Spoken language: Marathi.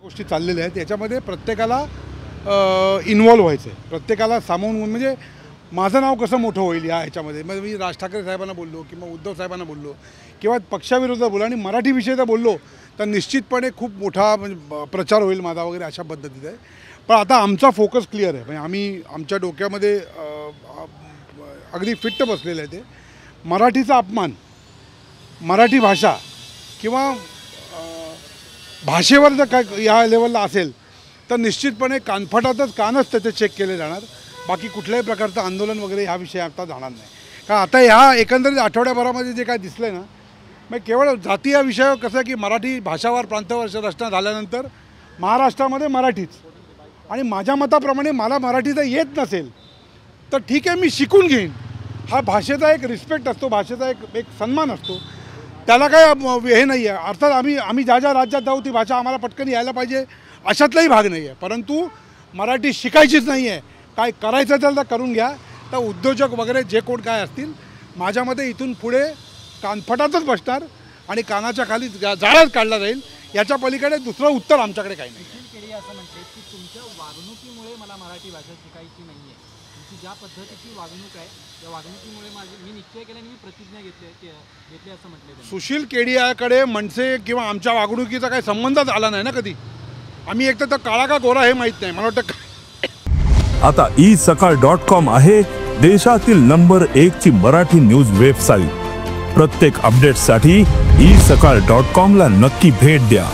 गोष्टी चाललेल्या आहेत याच्यामध्ये प्रत्येकाला इन्व्हॉल्व व्हायचं आहे, प्रत्येकाला सामावून म्हणजे माझं नाव कसं मोठं होईल या ह्याच्यामध्ये. मग मी राज ठाकरे साहेबांना बोललो किंवा उद्धव साहेबांना बोललो किंवा पक्षाविरोधात बोललो आणि मराठीविषयी जर बोललो तर निश्चितपणे खूप मोठा म्हणजे प्रचार होईल माझा वगैरे अशा पद्धतीचा आहे. पण आता आमचा फोकस क्लिअर आहे. म्हणजे आम्ही आमच्या डोक्यामध्ये अगदी फिट्ट बसलेलं आहे ते मराठीचा अपमान, मराठी भाषा किंवा भाषेवर जर काय या लेवलला असेल तर निश्चितपणे कानच त्याचे चेक केले जाणार. बाकी कुठल्याही प्रकारचं आंदोलन वगैरे ह्या विषयी आता जाणार नाही. कारण आता ह्या एकंदरीत आठवड्याभरामध्ये जे काय दिसलं आहे ना, मग केवळ जाती या विषयावर कसं आहे की मराठी भाषावार प्रांतावर रचना झाल्यानंतर महाराष्ट्रामध्ये मराठीच आणि माझ्या मताप्रमाणे मला मराठीचं येत नसेल तर ठीक आहे, मी शिकून घेईन. हा भाषेचा एक रिस्पेक्ट असतो, भाषेचा एक सन्मान असतो, त्याला काय हे नाही आहे. अर्थात आम्ही ज्या ज्या राज्यात जाऊ ती भाषा आम्हाला पटकन यायला पाहिजे अशातलाही भाग नाही आहे. परंतु मराठी शिकायचीच नाही आहे, काय करायचं असेल तर करून घ्या. तर उद्योजक वगैरे जे कोण काय असतील माझ्यामध्ये इथून पुढे कानफटातच बसणार आणि कानाच्या खाली जाळच काढला जाईल. याच्या पलीकडे दुसरं उत्तर आमच्याकडे काही नाही. असं म्हणते की तुमच्या वागणुकीमुळे मला मराठी भाषा शिकायची नाही आहे. तुमची ज्या पद्धतीची वागणूक आहे त्या वागणुकीमुळे मी निश्चय केला आणि मी प्रतिज्ञा घेतली असं म्हटले. सुशील केडियाकडे मनसे किंवा आमच्या वागणुकीचा काही संबंधच आला नाही ना कधी. आम्ही एक तर काळा का गोरा हे माहीत नाही. मला वाटतं आता isakal.com आहे देशातील नंबर 1 ची मराठी न्यूज वेबसाईट. प्रत्येक अपडेटसाठी isakal.com ला नक्की भेट द्या.